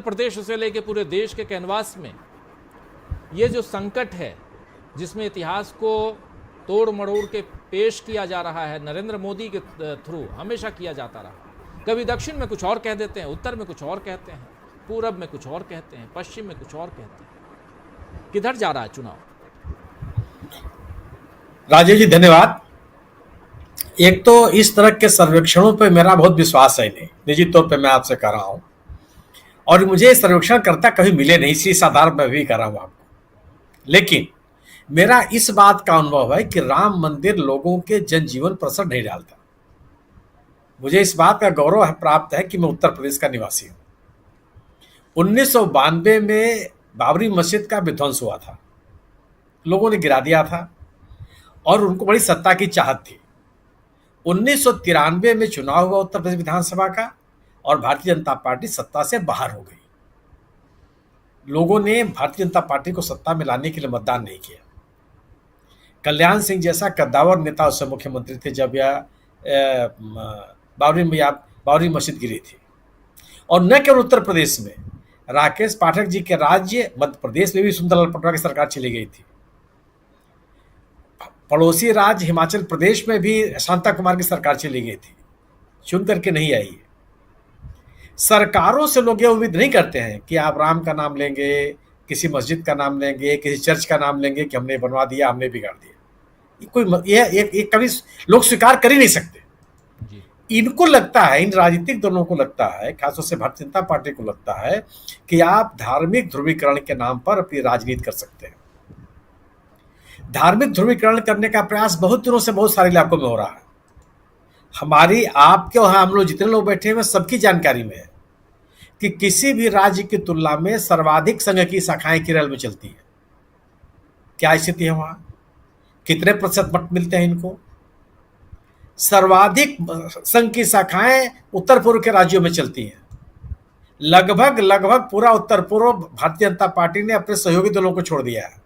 उत्तर प्रदेश से लेकर पूरे देश के कैनवास में ये जो संकट है, जिसमें इतिहास को तोड़ मरोड़ के पेश किया जा रहा है, नरेंद्र मोदी के थ्रू हमेशा किया जाता रहा। कभी दक्षिण में कुछ और कह देते हैं, उत्तर में कुछ और कहते हैं, पूरब में कुछ और कहते हैं, पश्चिम में कुछ और कहते हैं। किधर जा रहा है चुनाव? राजेश जी धन्यवाद। एक तो इस तरह के सर्वेक्षणों पे मेरा बहुत विश्वास है नहीं, निजी तौर पे मैं आपसे कह रहा हूं, और मुझे सर्वेक्षण करता कभी मिले नहीं, इसी आधार पर भी कर रहा हूं आपको। लेकिन मेरा इस बात का अनुभव है कि राम मंदिर लोगों के जनजीवन पर असर नहीं डालता। मुझे इस बात का गौरव प्राप्त है कि मैं उत्तर प्रदेश का निवासी हूं। 1992 में बाबरी मस्जिद का विध्वंस हुआ था, लोगों ने गिरा दिया था और उनको बड़ी सत्ता की चाहत थी। 1993 में चुनाव हुआ उत्तर प्रदेश विधानसभा का और भारतीय जनता पार्टी सत्ता से बाहर हो गई। लोगों ने भारतीय जनता पार्टी को सत्ता में लाने के लिए मतदान नहीं किया। कल्याण सिंह जैसा कद्दावर नेता उससे मुख्यमंत्री थे जब यह बाबरी मस्जिद गिरी थी। और न केवल उत्तर प्रदेश में, राकेश पाठक जी के राज्य मध्य प्रदेश में भी सुंदरलाल पटवा की सरकार चली गई थी। पड़ोसी राज्य हिमाचल प्रदेश में भी शांता कुमार की सरकार चली गई थी, चुन करके नहीं आई है। सरकारों से लोग ये उम्मीद नहीं करते हैं कि आप राम का नाम लेंगे, किसी मस्जिद का नाम लेंगे, किसी चर्च का नाम लेंगे कि हमने बनवा दिया, हमने बिगाड़ दिया। ये कभी लोग स्वीकार कर ही नहीं सकते। इनको लगता है, इन राजनीतिक दलों को लगता है, खासतौर से भारतीय जनता पार्टी को लगता है कि आप धार्मिक ध्रुवीकरण के नाम पर अपनी राजनीति कर सकते हैं। धार्मिक ध्रुवीकरण करने का प्रयास बहुत दिनों से बहुत सारे इलाकों में हो रहा है। हमारी, आपके और हम लोग जितने लोग बैठे हुए सबकी जानकारी में है कि किसी भी राज्य की तुलना में सर्वाधिक संघ की शाखाएं केरल में चलती है। क्या स्थिति है वहां? कितने प्रतिशत मत मिलते हैं इनको? सर्वाधिक संघ की शाखाएं उत्तर पूर्व के राज्यों में चलती हैं। लगभग पूरा उत्तर पूर्व भारतीय जनता पार्टी ने अपने सहयोगी दलों को छोड़ दिया है।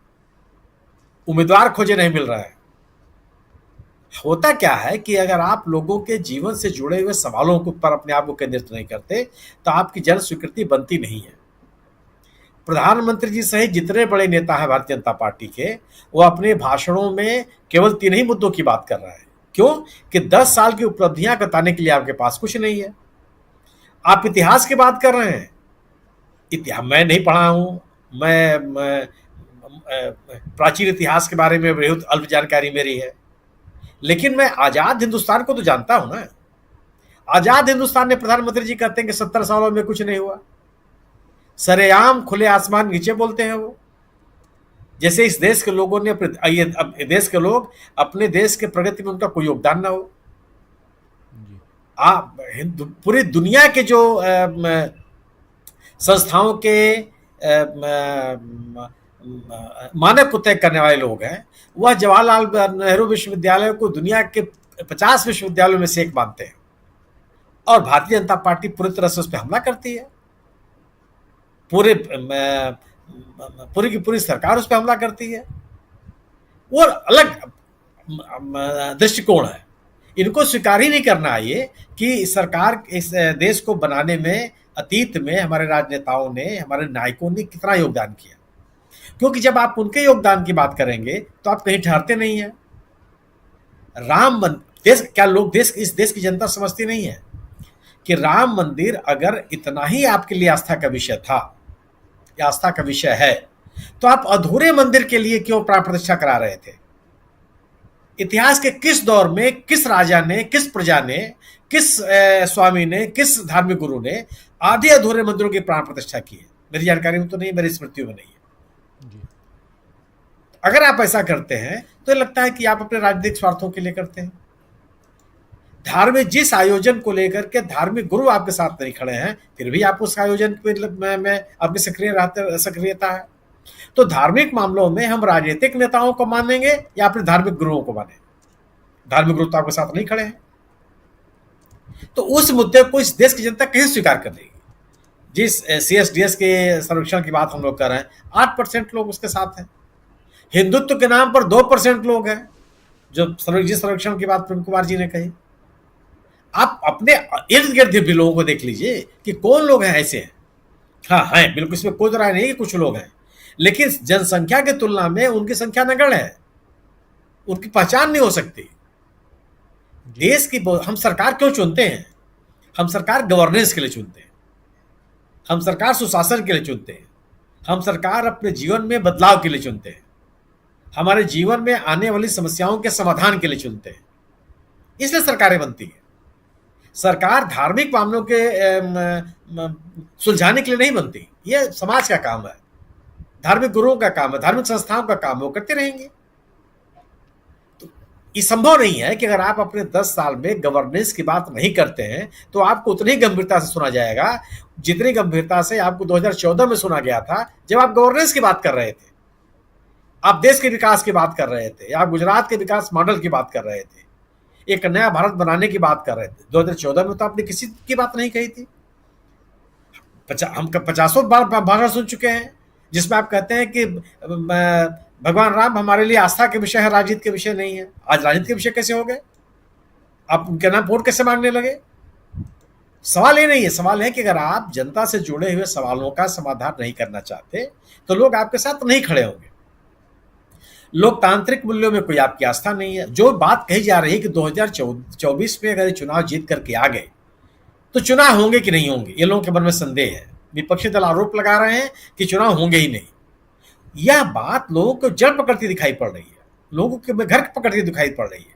उम्मीदवार खोजे नहीं मिल रहा है। होता क्या है कि अगर आप लोगों के जीवन से जुड़े हुए सवालों के ऊपर अपने आप को केंद्रित नहीं करते तो आपकी जन स्वीकृति बनती नहीं है। प्रधानमंत्री जी सहित जितने बड़े नेता हैं भारतीय जनता पार्टी के, वो अपने भाषणों में केवल 3 ही मुद्दों की बात कर रहा है। क्यों? कि 10 साल की उपलब्धियां बताने के लिए आपके पास कुछ नहीं है। आप इतिहास की बात कर रहे हैं। इतिहास मैं नहीं पढ़ा हूं, मैं प्राचीन इतिहास के बारे में बहुत अल्प जानकारी मेरी है, लेकिन मैं आजाद हिंदुस्तान को तो जानता हूं ना। आजाद हिंदुस्तान में प्रधानमंत्री जी कहते हैं कि 70 सालों में कुछ नहीं हुआ। सरेआम खुले आसमान नीचे बोलते हैं वो, जैसे इस देश के लोगों ने देश के लोग अपने देश के प्रगति में उनका कोई योगदान ना हो। पूरी दुनिया के जो संस्थाओं के मानक तय करने वाले लोग हैं, वह जवाहरलाल नेहरू विश्वविद्यालय को दुनिया के 50 विश्वविद्यालयों में से एक मानते हैं। और भारतीय जनता पार्टी पूरी तरह से उस पर हमला करती है। पूरी की पूरी सरकार उस पर हमला करती है। वो अलग दृष्टिकोण है। इनको स्वीकार ही नहीं करना है ये कि सरकार इस देश को बनाने में अतीत में हमारे राजनेताओं ने, हमारे नायकों ने कितना योगदान किया। क्योंकि जब आप उनके योगदान की बात करेंगे तो आप कहीं ठहरते नहीं है। क्या लोग इस देश की जनता समझती नहीं है कि राम मंदिर अगर इतना ही आपके लिए आस्था का विषय था या आस्था का विषय है, तो आप अधूरे मंदिर के लिए क्यों प्राण प्रतिष्ठा करा रहे थे? इतिहास के किस दौर में, किस राजा ने, किस प्रजा ने, किस स्वामी ने, किस धार्मिक गुरु ने आधे अधूरे मंदिरों की प्राण प्रतिष्ठा की है? मेरी जानकारी में तो नहीं, मेरी स्मृतियों में नहीं है। अगर आप ऐसा करते हैं तो लगता है कि आप अपने राजनीतिक स्वार्थों के लिए करते हैं। धार्मिक जिस आयोजन को लेकर के धार्मिक गुरु आपके साथ नहीं खड़े हैं, फिर भी आप उस आयोजन में आपकी सक्रियता है। तो धार्मिक मामलों में हम राजनीतिक नेताओं को मानेंगे या अपने धार्मिक गुरुओं को माने? धार्मिक गुरु तो आपके साथ नहीं खड़े हैं। तो उस मुद्दे को इस देश की जनता कैसे स्वीकार कर लेगी? जिस CSDS के सर्वेक्षण की बात हम लोग कर रहे हैं, 8% लोग उसके साथ हैं। हिंदुत्व के नाम पर 2% लोग हैं जो जिस सर्वेक्षण की बात प्रेम कुमार जी ने कही। आप अपने इर्द गिर्द भी लोगों को देख लीजिए कि कौन लोग हैं ऐसे हैं हाँ है, बिल्कुल, इसमें कोई राय नहीं कि कुछ लोग हैं, लेकिन जनसंख्या की तुलना में उनकी संख्या नगण्य है, उनकी पहचान नहीं हो सकती। जी देश की हम सरकार क्यों चुनते हैं? हम सरकार गवर्नेंस के लिए चुनते हैं, हम सरकार सुशासन के लिए चुनते हैं, हम सरकार अपने जीवन में बदलाव के लिए चुनते हैं, हमारे जीवन में आने वाली समस्याओं के समाधान के लिए चुनते हैं, इसलिए सरकारें बनती हैं। सरकार धार्मिक मामलों के सुलझाने के लिए नहीं बनती, ये समाज का काम है, धार्मिक गुरुओं का काम है, धार्मिक संस्थाओं का काम है, वो करते रहेंगे। तो ये संभव नहीं है कि अगर आप अपने 10 साल में गवर्नेंस की बात नहीं करते हैं तो आपको उतनी गंभीरता से सुना जाएगा जितनी गंभीरता से आपको 2014 में सुना गया था, जब आप गवर्नेंस की बात कर रहे थे, आप देश के विकास की बात कर रहे थे, आप गुजरात के विकास मॉडल की बात कर रहे थे, एक नया भारत बनाने की बात कर रहे थे। 2014 में तो आपने किसी की बात नहीं कही थी। हम 50 बार भाषण सुन चुके हैं जिसमें आप कहते हैं कि भगवान राम हमारे लिए आस्था के विषय है, राजनीति के विषय नहीं है। आज राजनीति के विषय कैसे हो गए? आप उनके नाम वोट कैसे मांगने लगे? सवाल ये नहीं है, सवाल है कि अगर आप जनता से जुड़े हुए सवालों का समाधान नहीं करना चाहते तो लोग आपके साथ नहीं खड़े होंगे। लोकतांत्रिक मूल्यों में कोई आपकी आस्था नहीं है। जो बात कही जा रही है कि 2024 में अगर चुनाव जीत करके आ गए तो चुनाव होंगे कि नहीं होंगे, ये लोगों के मन में संदेह है। विपक्षी दल आरोप लगा रहे हैं कि चुनाव होंगे ही नहीं। यह बात लोगों को जड़ पकड़ती दिखाई पड़ रही है, लोगों के घर पकड़ती दिखाई पड़ रही है।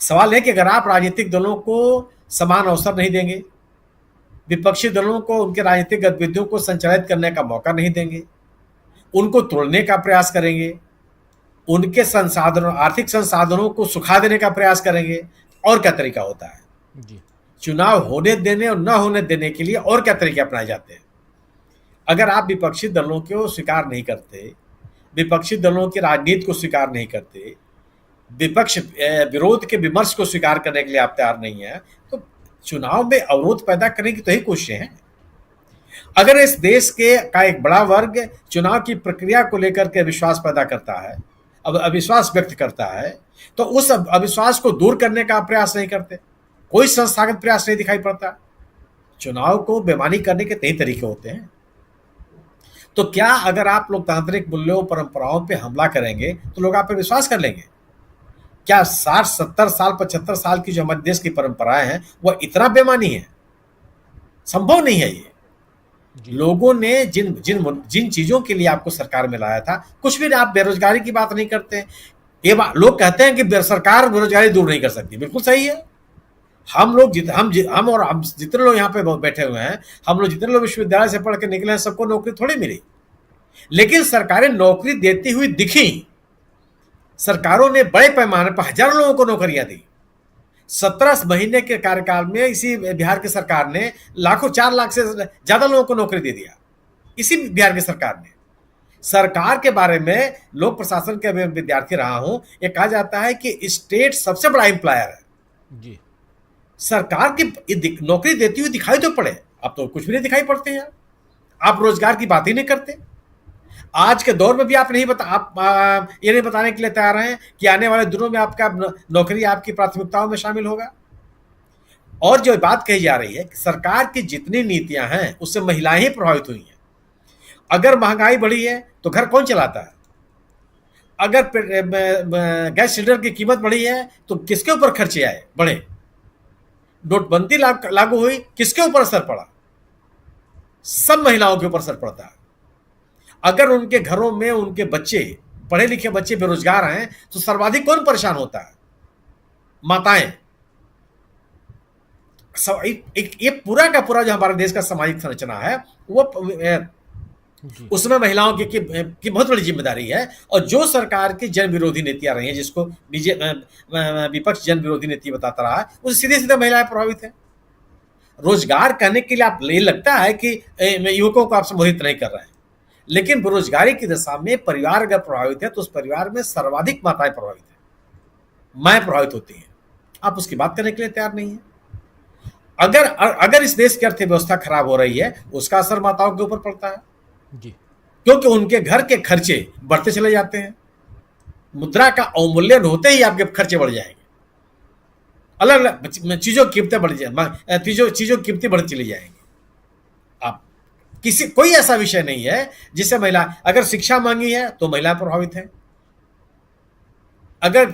सवाल है कि अगर आप राजनीतिक दलों को समान अवसर नहीं देंगे, विपक्षी दलों को उनके राजनीतिक गतिविधियों को संचालित करने का मौका नहीं देंगे, उनको तोड़ने का प्रयास करेंगे, उनके संसाधनों, आर्थिक संसाधनों को सुखा देने का प्रयास करेंगे, और क्या तरीका होता है? जी चुनाव होने देने और न होने देने के लिए और क्या तरीके अपनाए जाते हैं? अगर आप विपक्षी दलों को स्वीकार नहीं करते, विपक्षी दलों की राजनीति को स्वीकार नहीं करते, विपक्ष विरोध के विमर्श को स्वीकार करने के लिए आप तैयार नहीं है, तो चुनाव में अवरोध पैदा करने की तो ही कोशिशें हैं। अगर इस देश के का एक बड़ा वर्ग चुनाव की प्रक्रिया को लेकर के विश्वास पैदा करता है, अब अविश्वास व्यक्त करता है, तो उस अविश्वास को दूर करने का प्रयास नहीं करते, कोई संस्थागत प्रयास नहीं दिखाई पड़ता। चुनाव को बेईमानी करने के कई तरीके होते हैं। तो क्या अगर आप लोकतांत्रिक मूल्यों परंपराओं पे हमला करेंगे तो लोग आप पे विश्वास कर लेंगे? क्या 60 70 साल 75 साल की जो हमारे देश की परंपराएं हैं वह इतना बेईमानी है? संभव नहीं है ये। लोगों ने जिन जिन जिन चीजों के लिए आपको सरकार में लाया था, कुछ भी आप बेरोजगारी की बात नहीं करते। ये लोग कहते हैं कि सरकार बेरोजगारी दूर नहीं कर सकती, बिल्कुल सही है। हम जितने लोग यहाँ पे बैठे हुए हैं, हम लोग जितने लोग विश्वविद्यालय से पढ़ के निकले हैं, सबको नौकरी थोड़ी मिली, लेकिन सरकारें नौकरी देती हुई दिखी। सरकारों ने बड़े पैमाने पर हजारों लोगों को नौकरियां दी। 17 महीने के कार्यकाल में इसी बिहार की सरकार ने लाखों, 4 लाख से ज्यादा लोगों को नौकरी दे दिया। इसी बिहार की सरकार ने। सरकार के बारे में, लोक प्रशासन के विद्यार्थी रहा हूं, ये कहा जाता है कि स्टेट सबसे बड़ा एम्प्लॉयर है। जी सरकार की नौकरी देती हुई दिखाई तो पड़े, अब तो कुछ भी नहीं दिखाई पड़ते हैं। आप रोजगार की बात ही नहीं करते। आज के दौर में भी आप ये नहीं बताने के लिए तैयार हैं कि आने वाले दिनों में आपका नौकरी आपकी प्राथमिकताओं में शामिल होगा। और जो बात कही जा रही है कि सरकार की जितनी नीतियां हैं उससे महिलाएं ही प्रभावित हुई हैं। अगर महंगाई बढ़ी है तो घर कौन चलाता है? अगर गैस सिलेंडर की कीमत बढ़ी है तो किसके ऊपर खर्चे आए बढ़े? नोटबंदी लागू हुई, किसके ऊपर असर पड़ा? सब महिलाओं के ऊपर असर पड़ता है। अगर उनके घरों में उनके बच्चे, पढ़े लिखे बच्चे बेरोजगार हैं तो सर्वाधिक कौन परेशान होता है? माताएं। ये पूरा का पूरा जो हमारे देश का सामाजिक संरचना है वो उसमें महिलाओं की बहुत बड़ी जिम्मेदारी है। और जो सरकार की जन विरोधी नीतियां रही हैं, जिसको विपक्ष जन विरोधी नीति बताता रहा है, उससे सीधे सीधे महिलाएं प्रभावित है। रोजगार करने के लिए आप ये लगता है कि युवकों को आप संबोधित नहीं कर रहे हैं, लेकिन बेरोजगारी की दशा में परिवार अगर प्रभावित है तो उस परिवार में सर्वाधिक माताएं प्रभावित है, माएं प्रभावित होती हैं। आप उसकी बात करने के लिए तैयार नहीं है। अगर इस देश की अर्थव्यवस्था खराब हो रही है, उसका असर माताओं के ऊपर पड़ता है जी, क्योंकि उनके घर के खर्चे बढ़ते चले जाते हैं। मुद्रा का अवमूल्यन होते ही आपके खर्चे बढ़ जाएंगे, अलग अलग चीजों की कीमतें बढ़ जाएंगी, चीजों की कीमतें बढ़ चली जाएंगी। आप कोई ऐसा विषय नहीं है जिससे महिला, अगर शिक्षा मांगी है तो महिलाएं प्रभावित हैं, अगर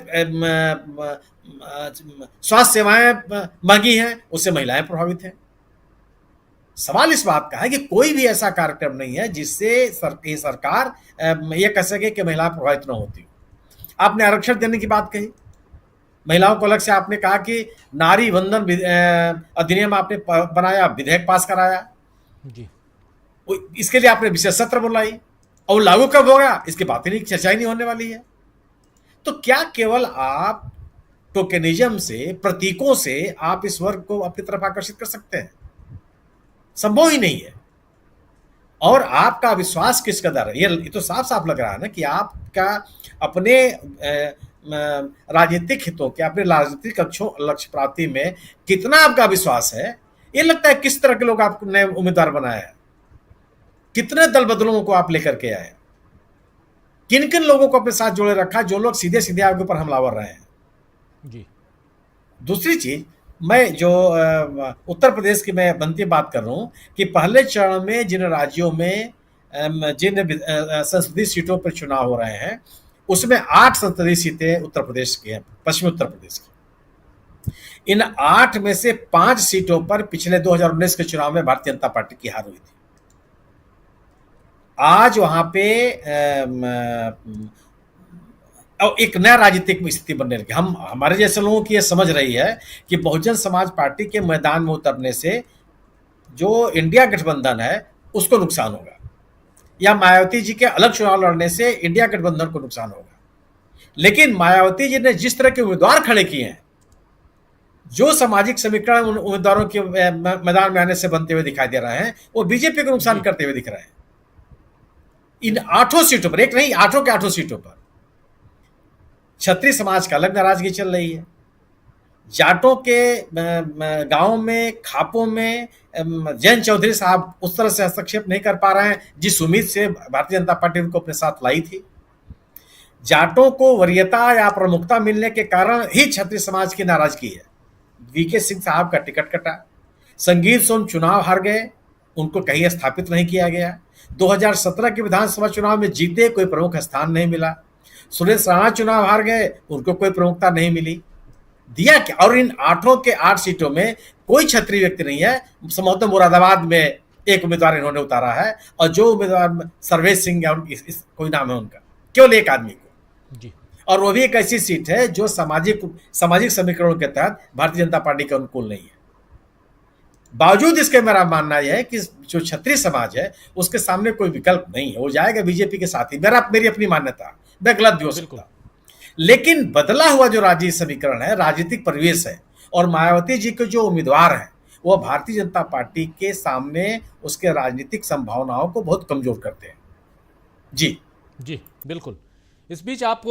स्वास्थ्य सेवाएं मांगी हैं उससे महिलाएं प्रभावित हैं। सवाल इस बात का है कि कोई भी ऐसा कार्यक्रम नहीं है जिससे सरकार ये कह सके कि महिलाएं प्रभावित न होती। आपने आरक्षण देने की बात कही, महिलाओं को अलग से आपने कहा कि नारी वंदन अधिनियम आपने बनाया, विधेयक पास कराया जी, इसके लिए आपने विशेष सत्र बुलाई, और लागू कब होगा इसकी बात ही नहीं, चर्चा ही नहीं होने वाली है। तो क्या केवल आप टोकेनिज्म से, प्रतीकों से आप इस वर्ग को अपनी तरफ आकर्षित कर सकते हैं? संभव ही नहीं है। और आपका विश्वास किस कदर है, ये तो साफ साफ लग रहा है ना कि आपका अपने राजनीतिक हितों के, अपने राजनीतिक लक्ष्य प्राप्ति में कितना आपका विश्वास है। ये लगता है किस तरह के लोग आपने उम्मीदवार बनाया है, कितने दल बदलों को आप लेकर के आए, किन किन लोगों को अपने साथ जोड़े रखा, जो लोग सीधे सीधे आपके ऊपर हमलावर रहे हैं। जी, दूसरी चीज, मैं जो उत्तर प्रदेश की मैं बनती बात कर रहा हूं कि पहले चरण में जिन राज्यों में जिन संसदीय सीटों पर चुनाव हो रहे हैं उसमें 8 संसदीय सीटें उत्तर प्रदेश की हैं, पश्चिमी उत्तर प्रदेश की। इन 8 में से 5 सीटों पर पिछले 2019 के चुनाव में भारतीय जनता पार्टी की हार हुई थी। आज वहां पे एक नया राजनीतिक स्थिति बनने लगी। हम, हमारे जैसे लोगों की यह समझ रही है कि बहुजन समाज पार्टी के मैदान में उतरने से जो इंडिया गठबंधन है उसको नुकसान होगा, या मायावती जी के अलग चुनाव लड़ने से इंडिया गठबंधन को नुकसान होगा। लेकिन मायावती जी ने जिस तरह के उम्मीदवार खड़े किए हैं, जो सामाजिक समीकरण उन उम्मीदवारों के मैदान में आने से बनते हुए दिखाई दे रहे हैं, वो बीजेपी को नुकसान करते हुए दिख रहे हैं। इन 8 सीटों पर, एक नहीं 8 के 8 सीटों पर क्षत्रिय समाज का अलग नाराजगी चल रही है। जाटों के गांवों में, खापों में जयंत चौधरी साहब उस तरह से हस्तक्षेप नहीं कर पा रहे हैं जिस उम्मीद से भारतीय जनता पार्टी उनको अपने साथ लाई थी। जाटों को वरीयता या प्रमुखता मिलने के कारण ही क्षत्रिय समाज की नाराजगी है। वीके सिंह साहब का टिकट कटा, संगीत सोम चुनाव हार गए, उनको कहीं स्थापित नहीं किया गया। 2017 के विधानसभा चुनाव में जीते, कोई प्रमुख स्थान नहीं मिला। सुरेश राणा चुनाव हार गए, उनको कोई प्रमुखता नहीं मिली। दिया क्या? और इन 8 के 8 सीटों में कोई क्षत्रिय व्यक्ति नहीं है। संभवतः मुरादाबाद में एक उम्मीदवार इन्होंने उतारा है, और जो उम्मीदवार सर्वेश सिंह है, कोई नाम है उनका, केवल एक आदमी को जी। और वो भी एक ऐसी सीट है जो सामाजिक समीकरणों के तहत भारतीय जनता पार्टी के अनुकूल नहीं है। बावजूद इसके मेरा मानना यह है कि जो क्षत्रिय समाज है उसके सामने कोई विकल्प नहीं है, वो जाएगा बीजेपी के साथ ही। मेरी अपनी मान्यता, मैं गलत भी हो सकता, लेकिन बदला हुआ जो राजनीतिक समीकरण है, राजनीतिक परिवेश है, और मायावती जी के जो उम्मीदवार हैं वो भारतीय जनता पार्टी के सामने उसके राजनीतिक संभावनाओं को बहुत कमजोर करते हैं। जी जी, बिल्कुल। इस बीच आपको